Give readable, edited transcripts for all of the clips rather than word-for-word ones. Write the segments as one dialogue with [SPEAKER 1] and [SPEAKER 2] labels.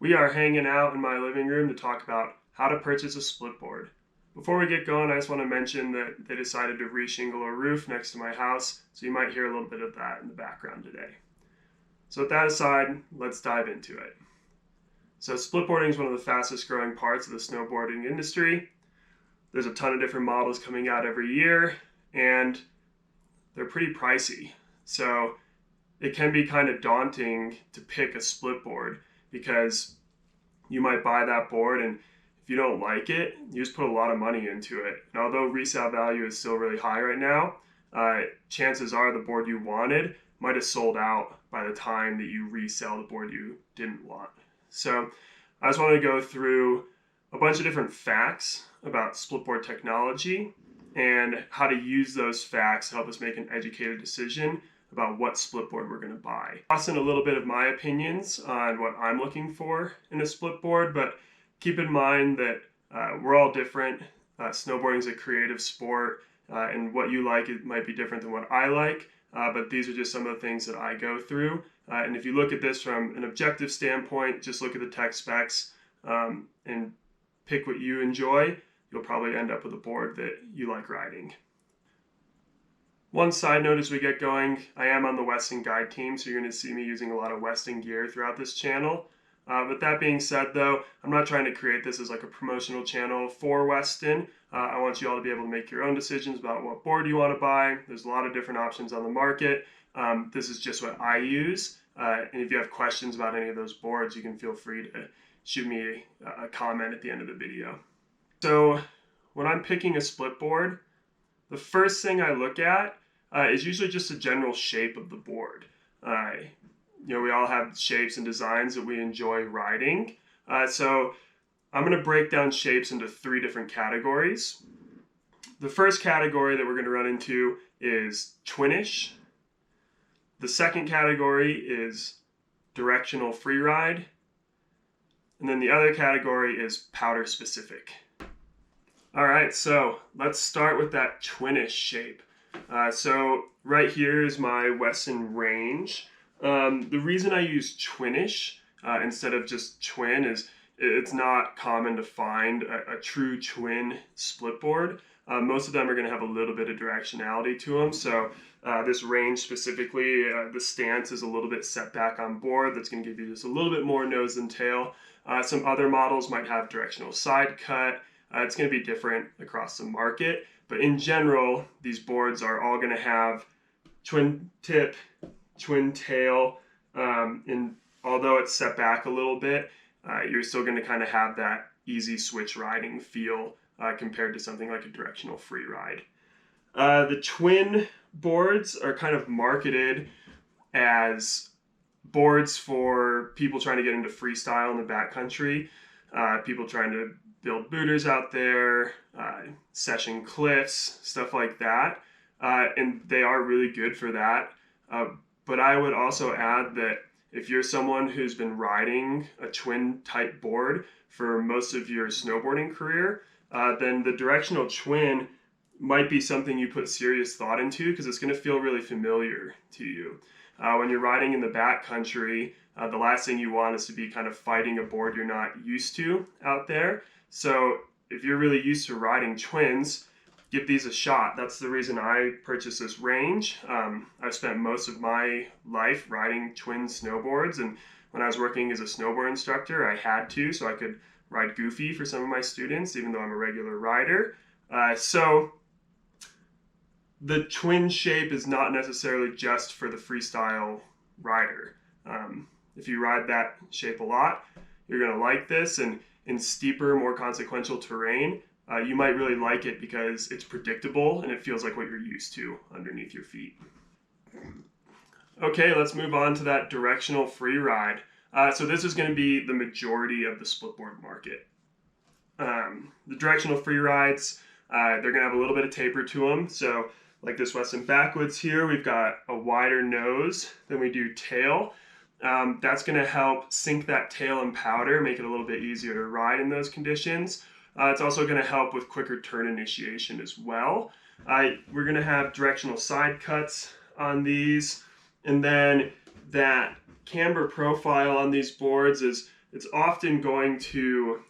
[SPEAKER 1] We are hanging out in my living room to talk about how to purchase a split board. Before we get going, I just want to mention that they decided to re-shingle a roof next to my house, so you might hear a little bit of that in the background today. So with that aside, let's dive into it. So splitboarding is one of the fastest growing parts of the snowboarding industry. There's a ton of different models coming out every year, and they're pretty pricey. So it can be kind of daunting to pick a split board because you might buy that board and if you don't like it, you just put a lot of money into it. And although resale value is still really high right now, chances are the board you wanted might have sold out by the time that you resell the board you didn't want. So I just wanted to go through a bunch of different facts about splitboard technology and how to use those facts to help us make an educated decision about what splitboard we're going to buy. Toss in a little bit of my opinions on what I'm looking for in a splitboard, but keep in mind that we're all different. Snowboarding is a creative sport, and what you like it might be different than what I like, but these are just some of the things that I go through. And if you look at this from an objective standpoint, just look at the tech specs and pick what you enjoy, you'll probably end up with a board that you like riding. One side note as we get going, I am on the Westin guide team, so you're going to see me using a lot of Westin gear throughout this channel. With that being said though, I'm not trying to create this as like a promotional channel for Westin. I want you all to be able to make your own decisions about what board you want to buy. There's a lot of different options on the market. This is just what I use. And if you have questions about any of those boards, you can feel free to shoot me a comment at the end of the video. So when I'm picking a split board, the first thing I look at is usually just the general shape of the board. We all have shapes and designs that we enjoy riding. So I'm going to break down shapes into 3 different categories. The first category that we're going to run into is Twinish. The second category is Directional freeride. And then the other category is powder specific. All right, so let's start with that Twinish shape. So right here is my Westin range. The reason I use Twinish instead of just twin is it's not common to find a true twin split board. Most of them are going to have a little bit of directionality to them. So this range specifically, the stance is a little bit set back on board. That's going to give you just a little bit more nose than tail. Some other models might have directional side cut. It's going to be different across the market. But in general, these boards are all going to have twin tip, twin tail, and although it's set back a little bit, you're still going to kind of have that easy switch riding feel compared to something like a directional free ride. The twin boards are kind of marketed as boards for people trying to get into freestyle in the backcountry, people trying to build booters out there, session cliffs, stuff like that. And they are really good for that. But I would also add that if you're someone who's been riding a twin type board for most of your snowboarding career, then the directional twin might be something you put serious thought into because it's going to feel really familiar to you. When you're riding in the backcountry, the last thing you want is to be kind of fighting a board you're not used to out there. So if you're really used to riding twins, give these a shot. That's the reason I purchased this range. I've spent most of my life riding twin snowboards, and when I was working as a snowboard instructor, I had to so I could ride goofy for some of my students, even though I'm a regular rider. So the twin shape is not necessarily just for the freestyle rider. If you ride that shape a lot, you're going to like this, and in steeper, more consequential terrain, you might really like it because it's predictable and it feels like what you're used to underneath your feet. Okay, let's move on to that directional free ride. So this is going to be the majority of the splitboard market. The directional free rides, they're going to have a little bit of taper to them. So like this Westin backwoods here, we've got a wider nose than we do tail. That's going to help sink that tail in powder, make it a little bit easier to ride in those conditions. It's also going to help with quicker turn initiation as well. We're going to have directional side cuts on these, and then that camber profile on these boards is it's often going to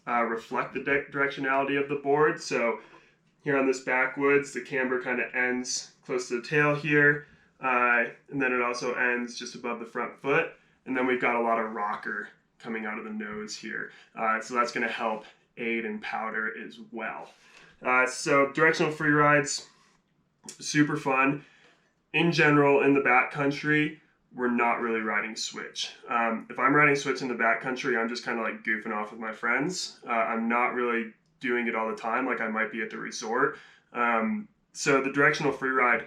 [SPEAKER 1] reflect the directionality of the board. So here on this backwoods, the camber kind of ends close to the tail here, and then it also ends just above the front foot. And then we've got a lot of rocker coming out of the nose here. So that's going to help aid in powder as well. So directional free rides, super fun. In general, in the backcountry, we're not really riding switch. If I'm riding switch in the backcountry, I'm just kind of like goofing off with my friends. I'm not really doing it all the time like I might be at the resort. So the directional free ride,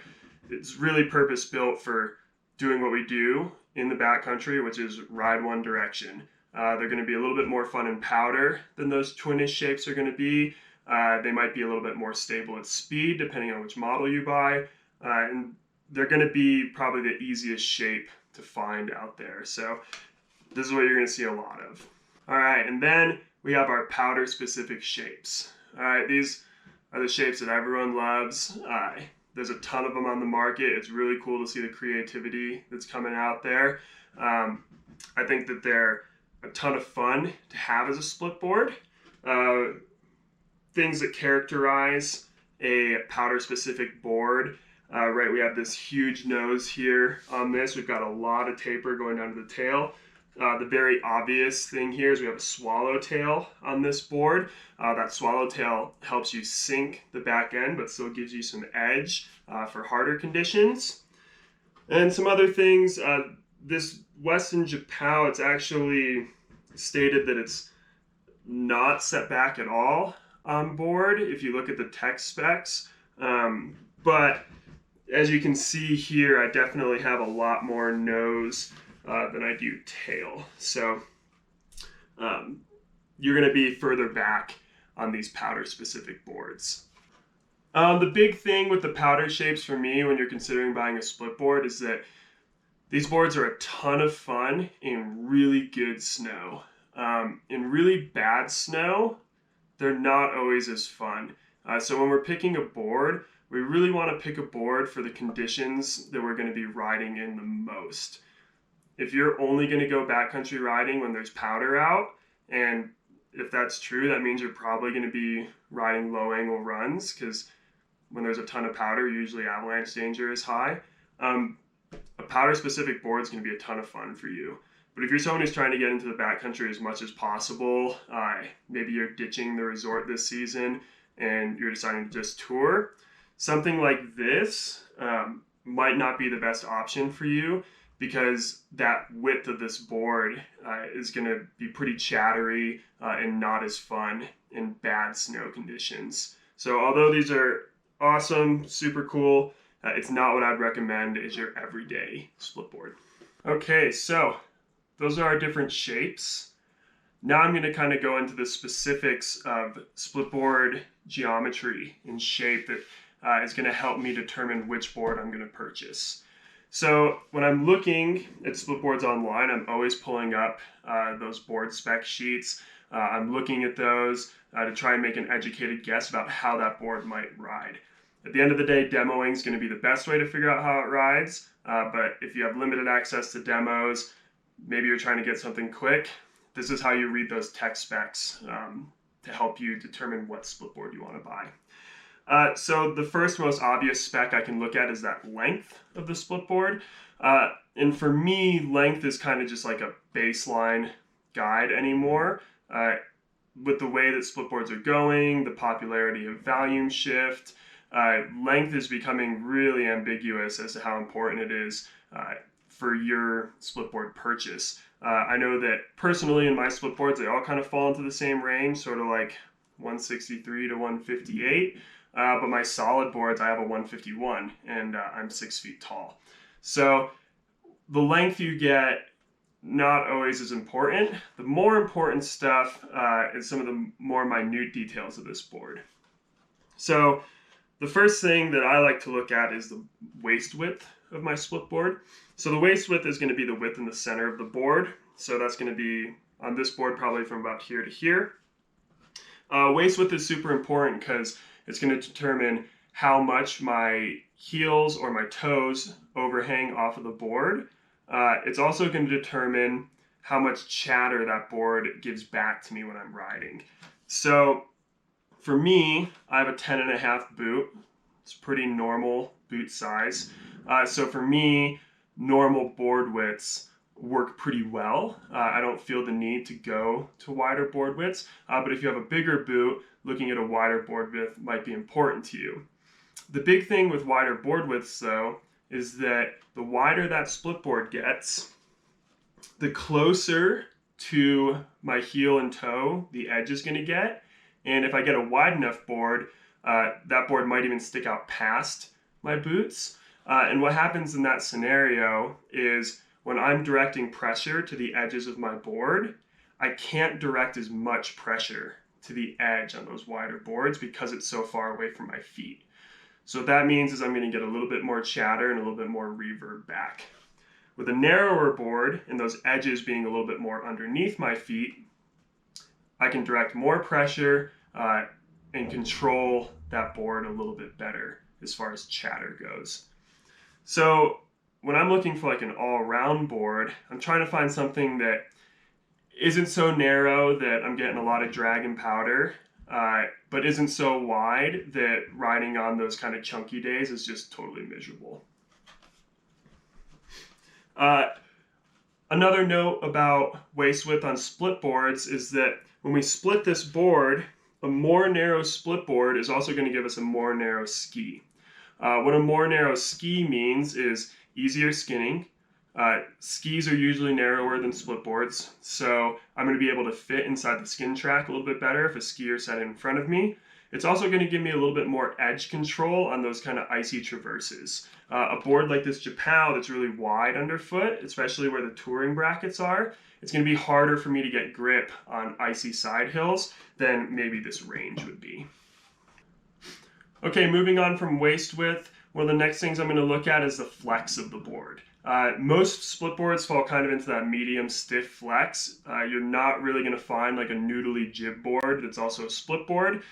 [SPEAKER 1] it's really purpose built for doing what we do in the backcountry, which is ride one direction. They're going to be a little bit more fun in powder than those Twinish shapes are going to be. They might be a little bit more stable at speed depending on which model you buy. And they're going to be probably the easiest shape to find out there. So this is what you're going to see a lot of. All right, and then we have our powder specific shapes. All right, these are the shapes that everyone loves. There's a ton of them on the market. It's really cool to see the creativity that's coming out there. I think that they're a ton of fun to have as a split board. Things that characterize a powder specific board. Right, we have this huge nose here on this. We've got a lot of taper going down to the tail. The very obvious thing here is we have a swallowtail on this board. That swallowtail helps you sink the back end, but still gives you some edge for harder conditions. And some other things, this Westin Japao, it's actually stated that it's not set back at all on board if you look at the tech specs. But as you can see here, I definitely have a lot more nose than I do tail. So you're going to be further back on these powder specific boards. The big thing with the powder shapes for me when you're considering buying a split board is that these boards are a ton of fun in really good snow. In really bad snow, they're not always as fun. So when we're picking a board, we really want to pick a board for the conditions that we're going to be riding in the most. If you're only going to go backcountry riding when there's powder out, and if that's true, that means you're probably going to be riding low angle runs, because when there's a ton of powder, usually avalanche danger is high. A powder specific board is going to be a ton of fun for you. But if you're someone who's trying to get into the backcountry as much as possible, maybe you're ditching the resort this season and you're deciding to just tour, something like this might not be the best option for you, because that width of this board is going to be pretty chattery and not as fun in bad snow conditions. So although these are awesome, super cool, it's not what I'd recommend as your everyday split board. Okay, so those are our different shapes. Now I'm going to kind of go into the specifics of split board geometry and shape that is going to help me determine which board I'm going to purchase. So when I'm looking at split boards online, I'm always pulling up those board spec sheets. I'm looking at those to try and make an educated guess about how that board might ride. At the end of the day, demoing is going to be the best way to figure out how it rides. But if you have limited access to demos, maybe you're trying to get something quick, this is how you read those tech specs to help you determine what split board you want to buy. So the first most obvious spec I can look at is that length of the split board. And for me, length is kind of just like a baseline guide anymore. With the way that split boards are going, the popularity of volume shift, length is becoming really ambiguous as to how important it is for your split board purchase. I know that personally in my split boards, they all kind of fall into the same range, sort of like 163 to 158. But my solid boards, I have a 151, and I'm 6 feet tall. So the length you get, not always as important. The more important stuff is some of the more minute details of this board. So the first thing that I like to look at is the waist width of my split board. So the waist width is going to be the width in the center of the board. So that's going to be on this board probably from about here to here. Waist width is super important because it's going to determine how much my heels or my toes overhang off of the board. It's also going to determine how much chatter that board gives back to me when I'm riding. So for me, I have a 10.5 boot. It's pretty normal boot size. So for me, normal board widths work pretty well. I don't feel the need to go to wider board widths, but if you have a bigger boot, looking at a wider board width might be important to you. The big thing with wider board widths though is that the wider that split board gets, the closer to my heel and toe the edge is going to get. And if I get a wide enough board, that board might even stick out past my boots. And what happens in that scenario is when I'm directing pressure to the edges of my board, I can't direct as much pressure to the edge on those wider boards because it's so far away from my feet. So what that means is I'm going to get a little bit more chatter and a little bit more reverb back. With a narrower board and those edges being a little bit more underneath my feet, I can direct more pressure and control that board a little bit better as far as chatter goes. So when I'm looking for like an all-round board, I'm trying to find something that isn't so narrow that I'm getting a lot of drag and powder, but isn't so wide that riding on those kind of chunky days is just totally miserable. Another note about waist width on split boards is that when we split this board, a more narrow split board is also going to give us a more narrow ski. What a more narrow ski means is easier skinning. Skis are usually narrower than split boards, so I'm going to be able to fit inside the skin track a little bit better if a skier sat in front of me. It's also going to give me a little bit more edge control on those kind of icy traverses. A board like this Japao that's really wide underfoot, especially where the touring brackets are, it's going to be harder for me to get grip on icy side hills than maybe this range would be. Okay, moving on from waist width, one of the next things I'm going to look at is the flex of the board. Most split boards fall kind of into that medium stiff flex. You're not really going to find like a noodly jib board that's also a split board.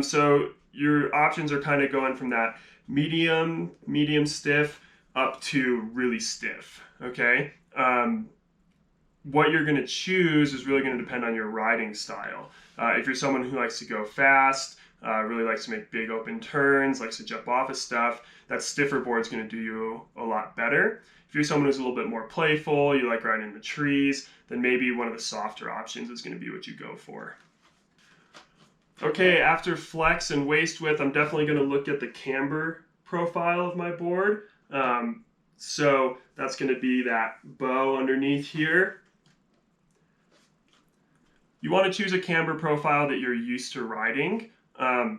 [SPEAKER 1] So your options are kind of going from that medium stiff up to really stiff, okay? What you're going to choose is really going to depend on your riding style. If you're someone who likes to go fast, really likes to make big open turns, likes to jump off of stuff, that stiffer board is going to do you a lot better. If you're someone who's a little bit more playful, you like riding in the trees, then maybe one of the softer options is going to be what you go for. Okay, after flex and waist width, I'm definitely going to look at the camber profile of my board. So that's going to be that bow underneath here. You want to choose a camber profile that you're used to riding.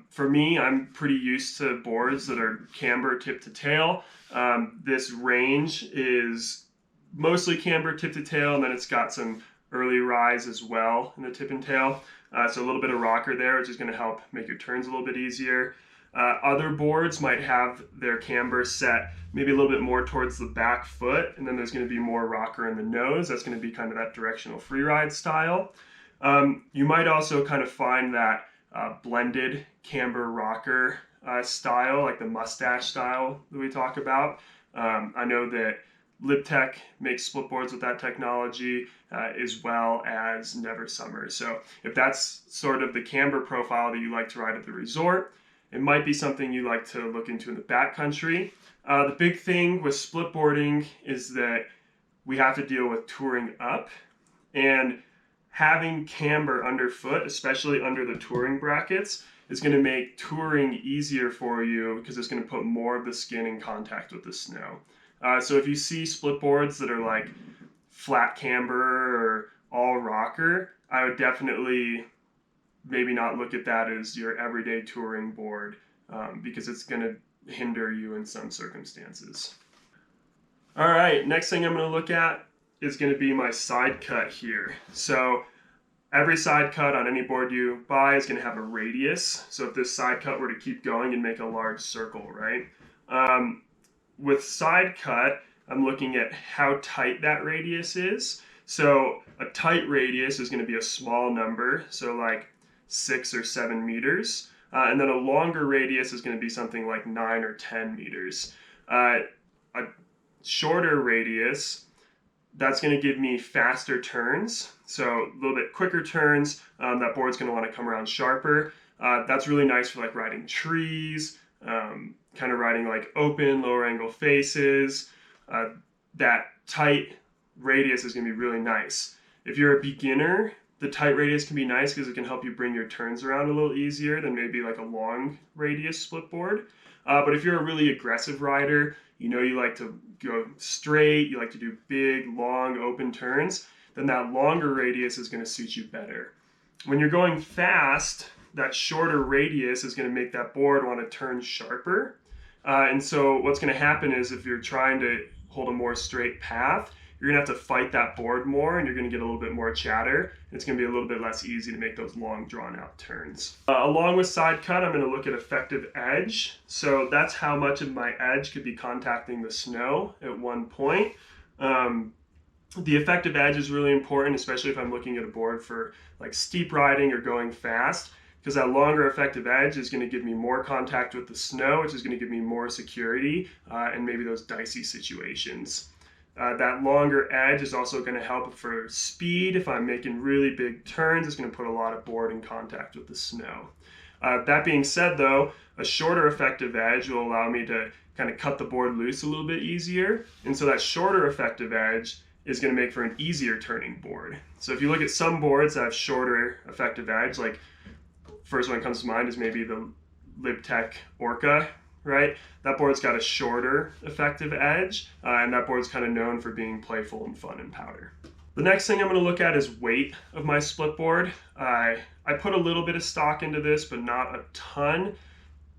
[SPEAKER 1] For me, I'm pretty used to boards that are camber tip to tail. This range is mostly camber tip to tail, and then it's got some early rise as well in the tip and tail. So a little bit of rocker there, which is going to help make your turns a little bit easier. Other boards might have their camber set maybe a little bit more towards the back foot, and then there's going to be more rocker in the nose. That's going to be kind of that directional freeride style. You might also kind of find that blended camber rocker style, like the mustache style that we talk about. I know that LibTech makes split boards with that technology, as well as Never Summer. So if that's sort of the camber profile that you like to ride at the resort, it might be something you like to look into in the backcountry. The big thing with split boarding is that we have to deal with touring up, and having camber underfoot, especially under the touring brackets, is going to make touring easier for you because it's going to put more of the skin in contact with the snow. So if you see split boards that are like flat camber or all rocker, I would definitely maybe not look at that as your everyday touring board because it's going to hinder you in some circumstances. All right, next thing I'm going to look at is going to be my side cut here. So every side cut on any board you buy is going to have a radius. So if this side cut were to keep going and make a large circle, right? With side cut, I'm looking at how tight that radius is. So a tight radius is going to be a small number, so like 6 or 7 meters. And then a longer radius is going to be something like 9 or 10 meters. A shorter radius that's going to give me faster turns, so a little bit quicker turns. That board's going to want to come around sharper. That's really nice for like riding trees, kind of riding like open, lower angle faces. That tight radius is going to be really nice. If you're a beginner, the tight radius can be nice because it can help you bring your turns around a little easier than maybe like a long radius split board. But if you're a really aggressive rider, you know you like to go straight, you like to do big, long, open turns, then that longer radius is going to suit you better. When you're going fast, that shorter radius is going to make that board want to turn sharper. And so what's going to happen is if you're trying to hold a more straight path, you're going to have to fight that board more and you're going to get a little bit more chatter. It's going to be a little bit less easy to make those long drawn out turns. Along with side cut, I'm going to look at effective edge. So that's how much of my edge could be contacting the snow at one point. The effective edge is really important, especially if I'm looking at a board for like steep riding or going fast, because that longer effective edge is going to give me more contact with the snow, which is going to give me more security and maybe those dicey situations. That longer edge is also going to help for speed. If I'm making really big turns, it's going to put a lot of board in contact with the snow. That being said though, a shorter effective edge will allow me to kind of cut the board loose a little bit easier. And so that shorter effective edge is going to make for an easier turning board. So if you look at some boards that have shorter effective edge, like first one that comes to mind is maybe the LibTech Orca, right? That board's got a shorter effective edge, and that board's kind of known for being playful and fun in powder. The next thing I'm going to look at is weight of my split board. I put a little bit of stock into this, but not a ton.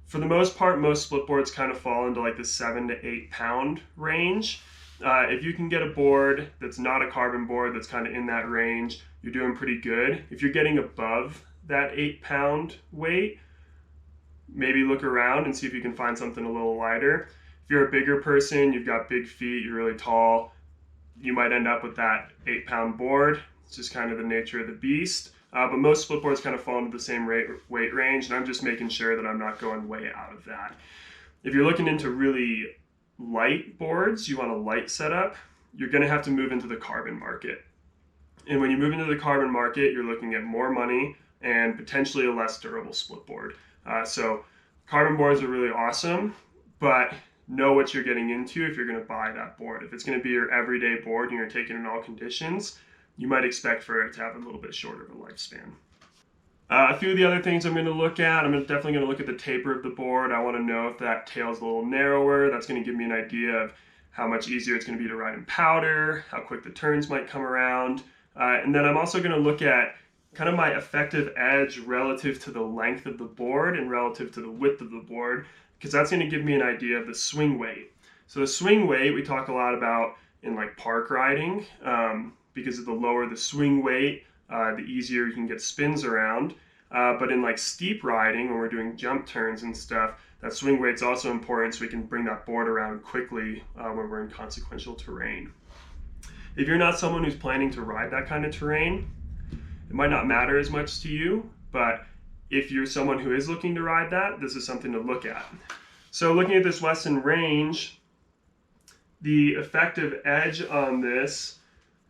[SPEAKER 1] For the most part, most split boards kind of fall into like the 7 to 8 pound range. If you can get a board that's not a carbon board that's kind of in that range, you're doing pretty good. If you're getting above that 8 pound weight, maybe look around and see if you can find something a little lighter. If you're a bigger person, you've got big feet, you're really tall, you might end up with that 8 pound board. It's just kind of the nature of the beast. But most split boards kind of fall into the same weight range, and I'm just making sure that I'm not going way out of that. If you're looking into really light boards, you want a light setup, you're going to have to move into the carbon market. And when you move into the carbon market, you're looking at more money and potentially a less durable split board. So carbon boards are really awesome, but know what you're getting into if you're going to buy that board. If it's going to be your everyday board and you're taking in all conditions, you might expect for it to have a little bit shorter of a lifespan. A few of the other things I'm going to look at, I'm definitely going to look at the taper of the board. I want to know if that tail's a little narrower. That's going to give me an idea of how much easier it's going to be to ride in powder, how quick the turns might come around. And then I'm also going to look at kind of my effective edge relative to the length of the board and relative to the width of the board, because that's going to give me an idea of the swing weight. So the swing weight we talk a lot about in like park riding, because of the lower the swing weight, the easier you can get spins around. But in like steep riding, when we're doing jump turns and stuff, that swing weight's also important so we can bring that board around quickly when we're in consequential terrain. If you're not someone who's planning to ride that kind of terrain, it might not matter as much to you, but if you're someone who is looking to ride that, this is something to look at. So looking at this Westin range, the effective edge on this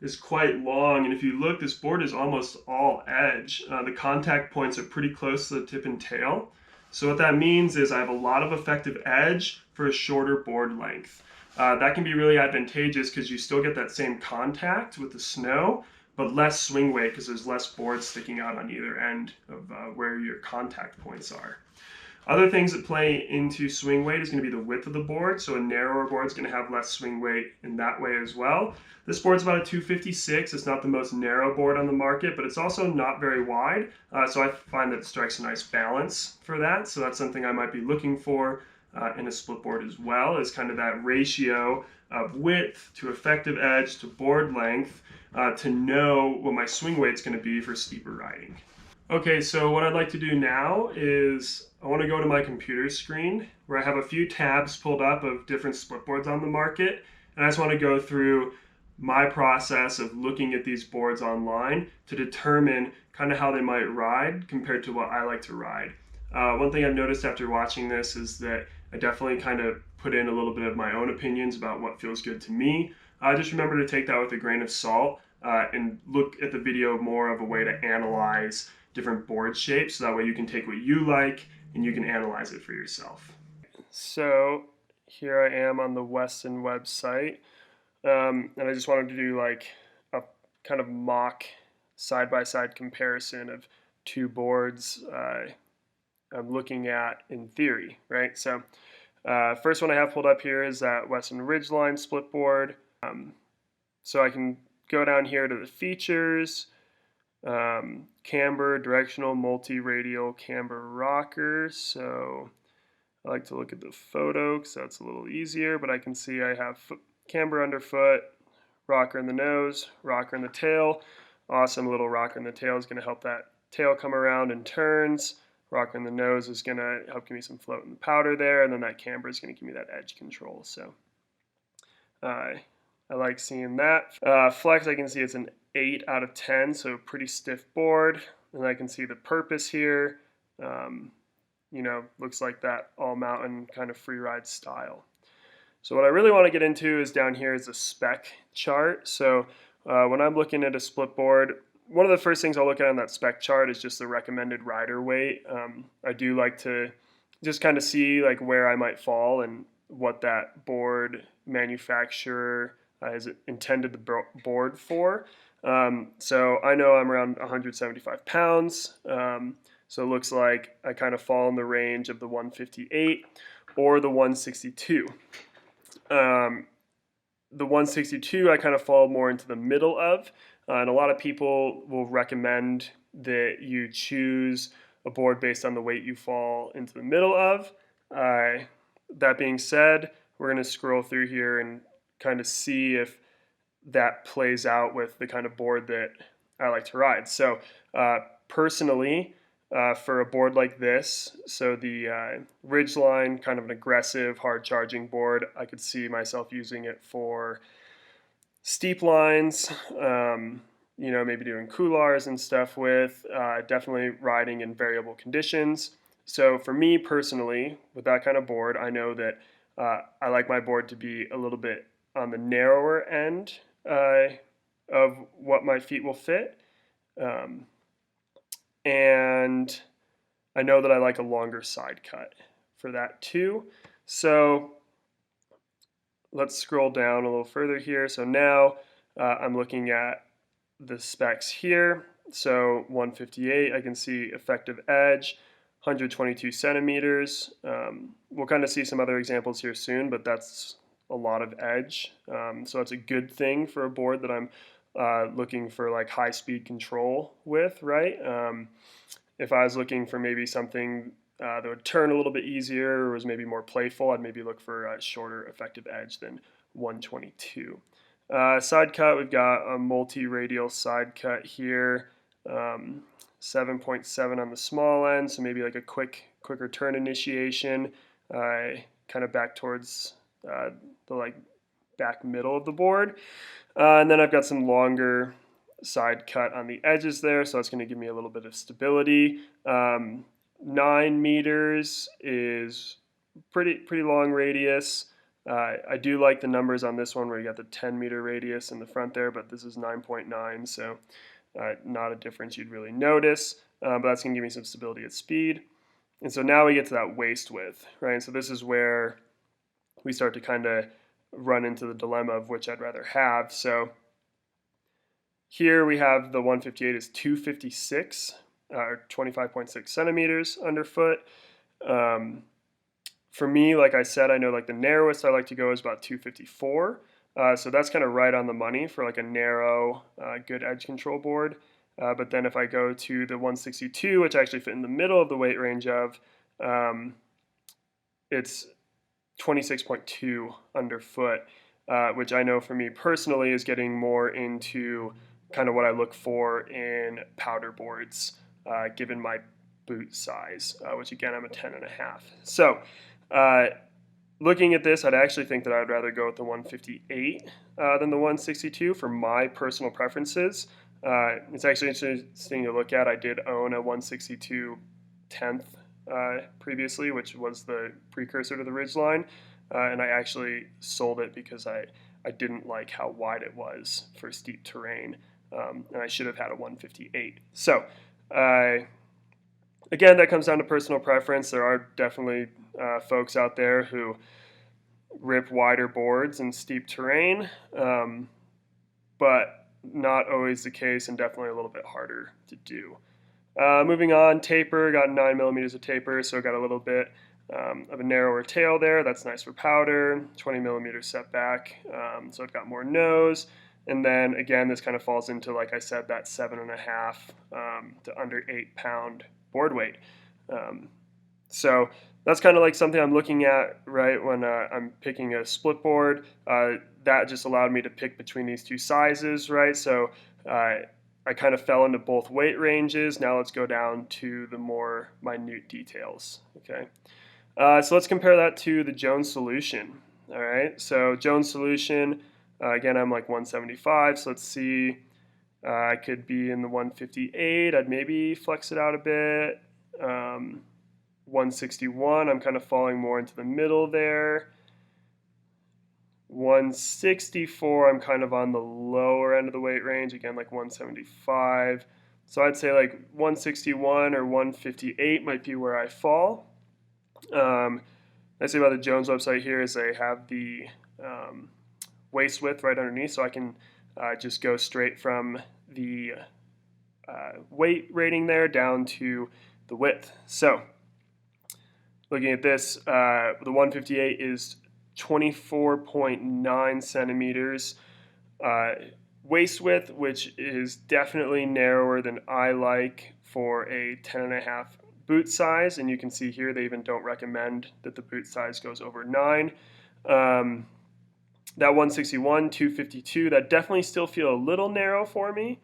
[SPEAKER 1] is quite long, and if you look, this board is almost all edge. The contact points are pretty close to the tip and tail. So what that means is I have a lot of effective edge for a shorter board length. That can be really advantageous because you still get that same contact with the snow, but less swing weight because there's less board sticking out on either end of where your contact points are. Other things that play into swing weight is going to be the width of the board. So a narrower board is going to have less swing weight in that way as well. This board's about a 256. It's not the most narrow board on the market, but it's also not very wide. So I find that it strikes a nice balance for that. So that's something I might be looking for in a split board as well, is kind of that ratio of width to effective edge to board length to know what my swing weight's going to be for steeper riding. Okay, so what I'd like to do now is I want to go to my computer screen where I have a few tabs pulled up of different split boards on the market, and I just want to go through my process of looking at these boards online to determine kind of how they might ride compared to what I like to ride. One thing I've noticed after watching this is that I definitely kind of put in a little bit of my own opinions about what feels good to me. just remember to take that with a grain of salt and look at the video more of a way to analyze different board shapes, so that way you can take what you like and you can analyze it for yourself. So here I am on the Westin website, and I just wanted to do like a kind of mock side-by-side comparison of two boards I'm looking at in theory, right? So first one I have pulled up here is that Westin Ridgeline Splitboard. So I can go down here to the features, camber, directional, multi-radial camber rocker. So I like to look at the photo because that's a little easier, but I can see I have camber underfoot, rocker in the nose, rocker in the tail. Awesome little rocker in the tail is going to help that tail come around in turns. Rocker in the nose is going to help give me some float in the powder there, and then that camber is going to give me that edge control. So I like seeing that. Flex, I can see it's an 8 out of 10, so pretty stiff board. And I can see the purpose here. You know, looks like that all mountain kind of free ride style. So what I really want to get into is down here is a spec chart. So when I'm looking at a split board, one of the first things I'll look at on that spec chart is just the recommended rider weight. I do like to just kind of see like where I might fall and what that board manufacturer has intended the board for. So I know I'm around 175 pounds. So it looks like I kind of fall in the range of the 158 or the 162. The 162 I kind of fall more into the middle of, and a lot of people will recommend that you choose a board based on the weight you fall into the middle of. That being said, we're going to scroll through here and kind of see if that plays out with the kind of board that I like to ride. So personally, for a board like this, so the Ridgeline, kind of an aggressive, hard charging board, I could see myself using it for steep lines, you know, maybe doing couloirs and stuff with, definitely riding in variable conditions. So for me personally, with that kind of board, I know that I like my board to be a little bit on the narrower end of what my feet will fit. And I know that I like a longer side cut for that too. So let's scroll down a little further here. So now I'm looking at the specs here. So 158, I can see effective edge, 122 centimeters. We'll kind of see some other examples here soon, but that's a lot of edge. So it's a good thing for a board that I'm looking for like high speed control with, right? If I was looking for maybe something that would turn a little bit easier or was maybe more playful, I'd maybe look for a shorter effective edge than 122. Side cut, we've got a multi-radial side cut here, 7.7 on the small end, so maybe like a quicker turn initiation, kind of back towards the like back middle of the board. And then I've got some longer side cut on the edges there, so that's going to give me a little bit of stability. 9 meters is pretty long radius. I do like the numbers on this one where you got the 10-meter radius in the front there, but this is 9.9, so not a difference you'd really notice, but that's going to give me some stability at speed. And so now we get to that waist width, right? And so this is where we start to kind of run into the dilemma of which I'd rather have. So here we have the 158 is 256, or 25.6 centimeters underfoot. For me, like I said, I know like the narrowest I like to go is about 254. So that's kind of right on the money for like a narrow, good edge control board. But then if I go to the 162, which I actually fit in the middle of the weight range of, it's 26.2 underfoot, which I know for me personally is getting more into kind of what I look for in powder boards, given my boot size, which again, I'm a 10.5. So looking at this, I'd actually think that I'd rather go with the 158 than the 162 for my personal preferences. It's actually interesting to look at. I did own a 162 10th previously, which was the precursor to the Ridgeline, and I actually sold it because I I didn't like how wide it was for steep terrain, and I should have had a 158. So again, that comes down to personal preference. There are definitely folks out there who rip wider boards in steep terrain, but not always the case, and definitely a little bit harder to do. Moving on, taper, got 9 millimeters of taper, so got a little bit of a narrower tail there. That's nice for powder. 20 millimeters setback, so I've got more nose. And then again, this kind of falls into, like I said, that 7.5 to under 8 pound board weight. So that's kind of like something I'm looking at, right, when I'm picking a split board. That just allowed me to pick between these two sizes, right? So I kind of fell into both weight ranges. Now let's go down to the more minute details, okay? So let's compare that to the Jones solution, all right? So Jones solution, again, I'm like 175, so let's see. I could be in the 158. I'd maybe flex it out a bit. 161, I'm kind of falling more into the middle there. 164, I'm kind of on the lower end of the weight range, again, like 175. So I'd say like 161 or 158 might be where I fall. Nice thing about the Jones website here is they have the waist width right underneath, so I can just go straight from the weight rating there down to the width. So looking at this, the 158 is 24.9 centimeters waist width, which is definitely narrower than I like for a 10.5 boot size. And you can see here they even don't recommend that the boot size goes over 9. That 161, 252, that definitely still feel a little narrow for me.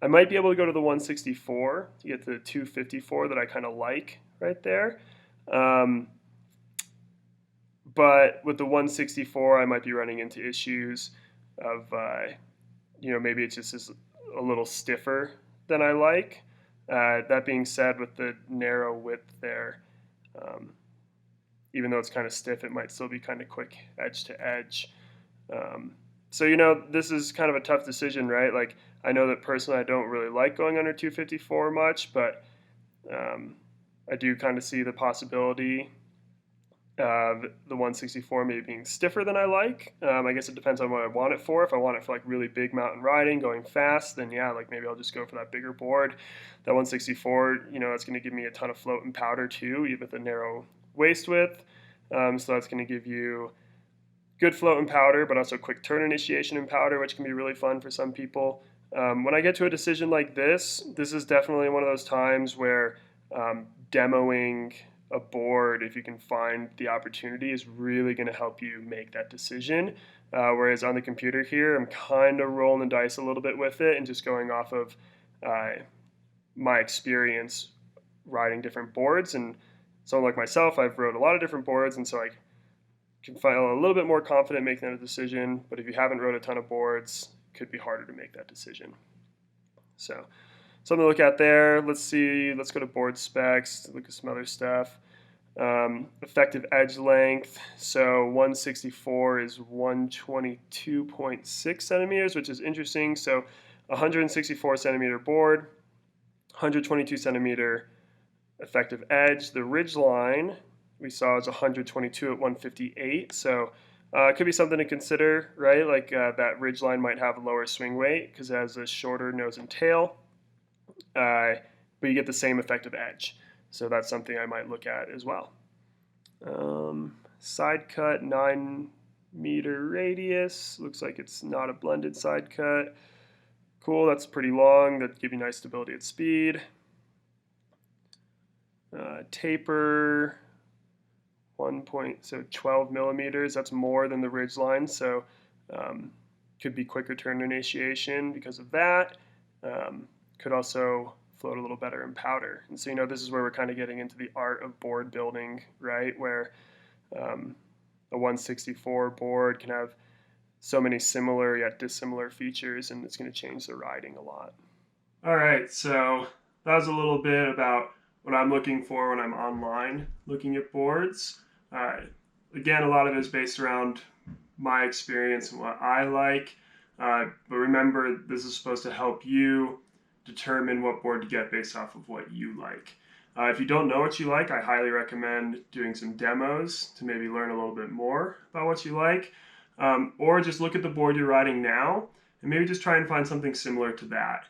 [SPEAKER 1] I might be able to go to the 164 to get to the 254 that I kind of like right there. But with the 164, I might be running into issues of, maybe it just is a little stiffer than I like. That being said, with the narrow width there, even though it's kind of stiff, it might still be kind of quick edge to edge. So, this is kind of a tough decision, right? Like, I know that personally I don't really like going under 254 much, but I do kind of see the possibility of the 164 maybe being stiffer than I like. I guess it depends on what I want it for. If I want it for like really big mountain riding, going fast, then yeah, like maybe I'll just go for that bigger board. That 164, that's going to give me a ton of float and powder too, even with a narrow waist width. So that's going to give you good float and powder, but also quick turn initiation and powder, which can be really fun for some people. When I get to a decision like this is definitely one of those times where demoing a board, if you can find the opportunity, is really going to help you make that decision. Whereas on the computer here, I'm kind of rolling the dice a little bit with it and just going off of my experience riding different boards. And someone like myself, I've rode a lot of different boards, and so I can feel a little bit more confident making that decision. But if you haven't rode a ton of boards, it could be harder to make that decision. So something to look at there. Let's see. Let's go to board specs. Look at some other stuff. Effective edge length. So 164 is 122.6 centimeters, which is interesting. So 164 centimeter board, 122 centimeter effective edge. The ridge line we saw is 122 at 158. So it could be something to consider, right? Like that ridge line might have a lower swing weight because it has a shorter nose and tail. But you get the same effective edge. So that's something I might look at as well. Side cut, 9 meter radius. Looks like it's not a blended side cut. Cool, that's pretty long. That'd give you nice stability at speed. Taper, 12 millimeters. That's more than the ridge line. So could be quicker turn initiation because of that. Could also float a little better in powder. And so, this is where we're kind of getting into the art of board building, right? Where a 164 board can have so many similar yet dissimilar features, and it's going to change the riding a lot. All right, so that was a little bit about what I'm looking for when I'm online looking at boards. Again, a lot of it is based around my experience and what I like. But remember, this is supposed to help you determine what board to get based off of what you like. If you don't know what you like, I highly recommend doing some demos to maybe learn a little bit more about what you like. Or just look at the board you're riding now and maybe just try and find something similar to that.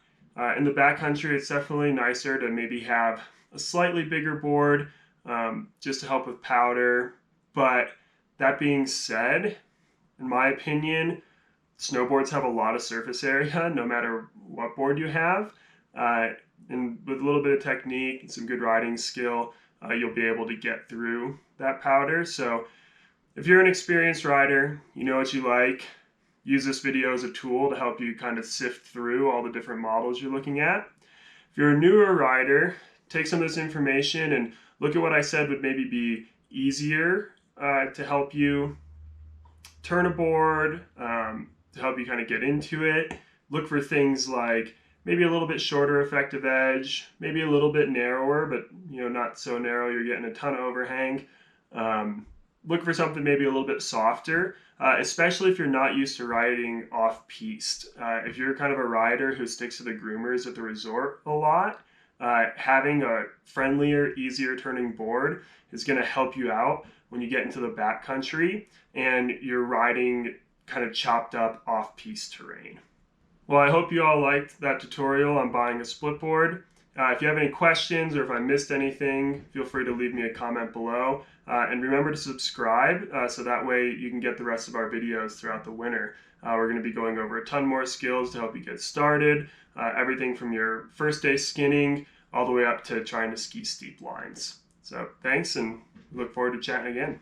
[SPEAKER 1] In the backcountry, it's definitely nicer to maybe have a slightly bigger board just to help with powder. But that being said, in my opinion, snowboards have a lot of surface area no matter what board you have. And with a little bit of technique and some good riding skill, you'll be able to get through that powder. So if you're an experienced rider, you know what you like, use this video as a tool to help you kind of sift through all the different models you're looking at. If you're a newer rider, take some of this information and look at what I said would maybe be easier to help you turn a board, to help you kind of get into it. Look for things like maybe a little bit shorter effective edge, maybe a little bit narrower, but not so narrow you're getting a ton of overhang. Look for something maybe a little bit softer, especially if you're not used to riding off-piste. If you're kind of a rider who sticks to the groomers at the resort a lot, having a friendlier, easier turning board is going to help you out when you get into the backcountry and you're riding kind of chopped up off-piste terrain. Well, I hope you all liked that tutorial on buying a split board. If you have any questions or if I missed anything, feel free to leave me a comment below. And remember to subscribe so that way you can get the rest of our videos throughout the winter. We're going to be going over a ton more skills to help you get started. Everything from your first day skinning all the way up to trying to ski steep lines. So thanks, and look forward to chatting again.